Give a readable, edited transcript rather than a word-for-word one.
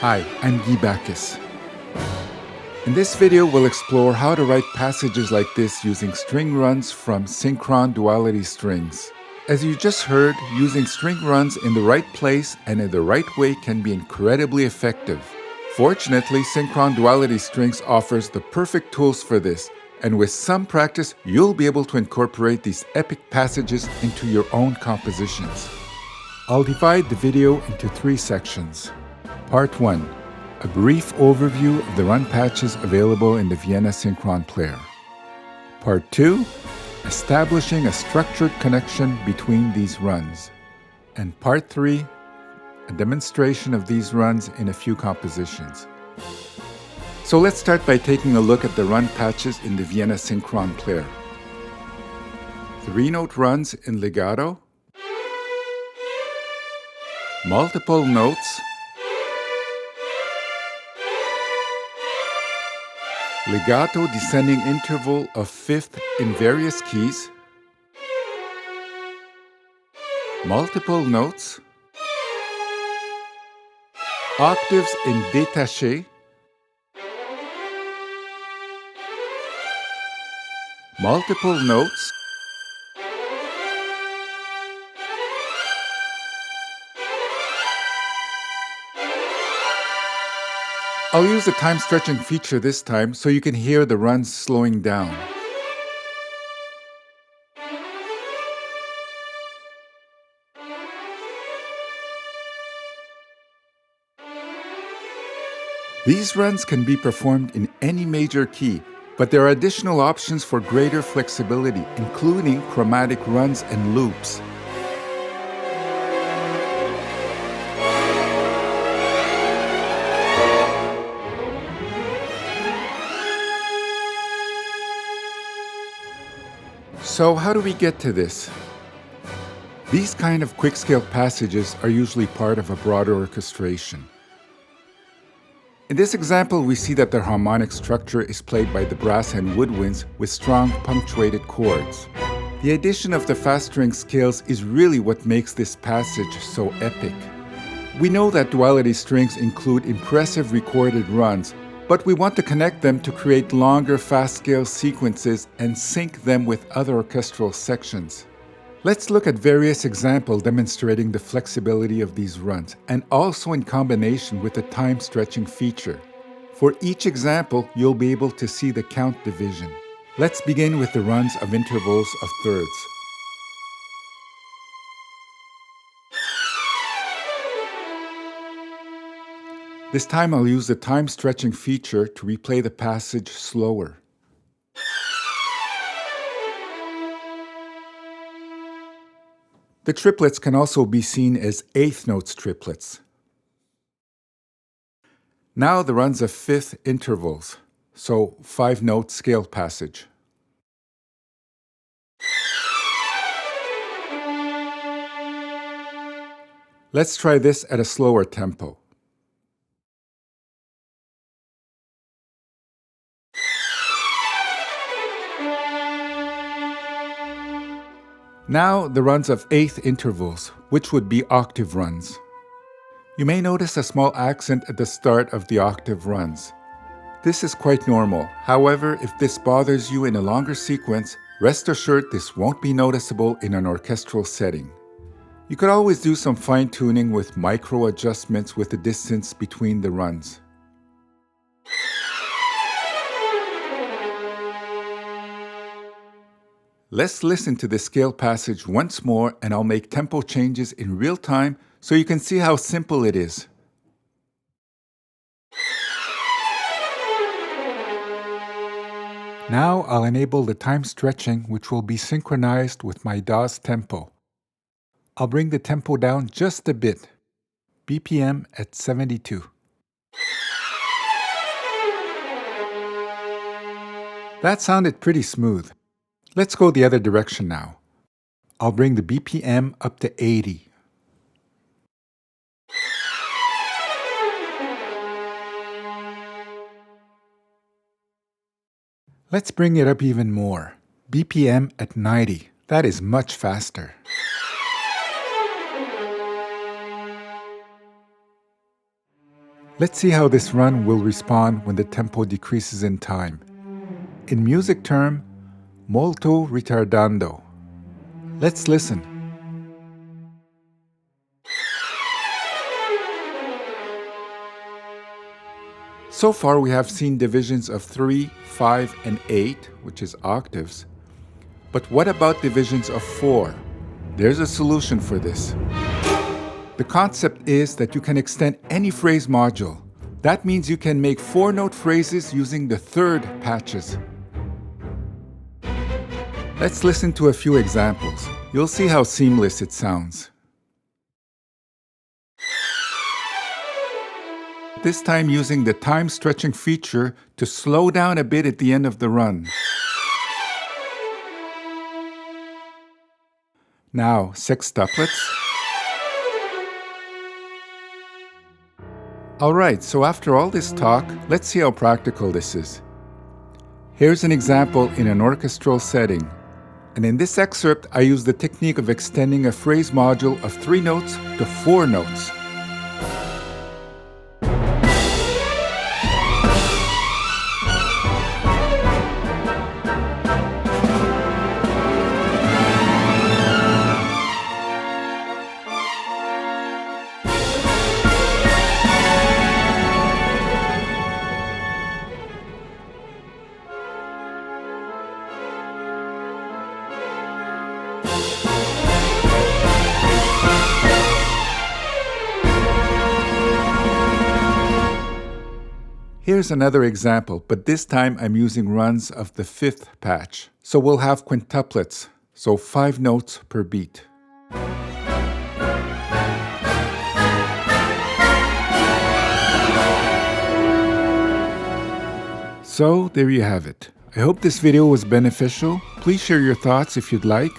Hi, I'm Guy Bacchus. In this video, we'll explore how to write passages like this using string runs from Synchron Duality strings. As you just heard, using string runs in the right place and in the right way can be incredibly effective. Fortunately, Synchron Duality strings offers the perfect tools for this, and with some practice, you'll be able to incorporate these epic passages into your own compositions. I'll divide the video into 3 sections. Part 1. A brief overview of the run patches available in the Vienna Synchron player. Part 2. Establishing a structured connection between these runs. And Part 3. A demonstration of these runs in a few compositions. So let's start by taking a look at the run patches in the Vienna Synchron player. 3-note runs in legato, multiple notes, legato descending interval of fifth in various keys, multiple notes, octaves in détaché, multiple notes, I'll use the time stretching feature this time so you can hear the runs slowing down. These runs can be performed in any major key, but there are additional options for greater flexibility, including chromatic runs and loops. So how do we get to this? These kind of quick-scale passages are usually part of a broader orchestration. In this example, we see that the harmonic structure is played by the brass and woodwinds with strong punctuated chords. The addition of the fast string scales is really what makes this passage so epic. We know that duality strings include impressive recorded runs, but we want to connect them to create longer fast-scale sequences and sync them with other orchestral sections. Let's look at various examples demonstrating the flexibility of these runs, and also in combination with the time-stretching feature. For each example, you'll be able to see the count division. Let's begin with the runs of intervals of thirds. This time I'll use the time stretching feature to replay the passage slower. The triplets can also be seen as eighth notes triplets. Now the runs of fifth intervals, so 5-note scale passage. Let's try this at a slower tempo. Now the runs of eighth intervals, which would be octave runs. You may notice a small accent at the start of the octave runs. This is quite normal. However, if this bothers you in a longer sequence, rest assured this won't be noticeable in an orchestral setting. You could always do some fine-tuning with micro adjustments with the distance between the runs. Let's listen to the scale passage once more, and I'll make tempo changes in real time so you can see how simple it is. Now I'll enable the time stretching, which will be synchronized with my DAW's tempo. I'll bring the tempo down just a bit, BPM at 72. That sounded pretty smooth. Let's go the other direction now. I'll bring the BPM up to 80. Let's bring it up even more. BPM at 90. That is much faster. Let's see how this run will respond when the tempo decreases in time. In music term, molto ritardando. Let's listen. So far we have seen divisions of 3, 5, and 8, which is octaves. But what about divisions of 4? There's a solution for this. The concept is that you can extend any phrase module. That means you can make 4-note phrases using the third patches. Let's listen to a few examples. You'll see how seamless it sounds. This time using the time stretching feature to slow down a bit at the end of the run. Now, sextuplets. Alright, so after all this talk, let's see how practical this is. Here's an example in an orchestral setting. And in this excerpt, I use the technique of extending a phrase module of 3 notes to 4 notes. Here's another example, but this time I'm using runs of the 5th patch. So we'll have quintuplets, so 5 notes per beat. So there you have it. I hope this video was beneficial. Please share your thoughts if you'd like.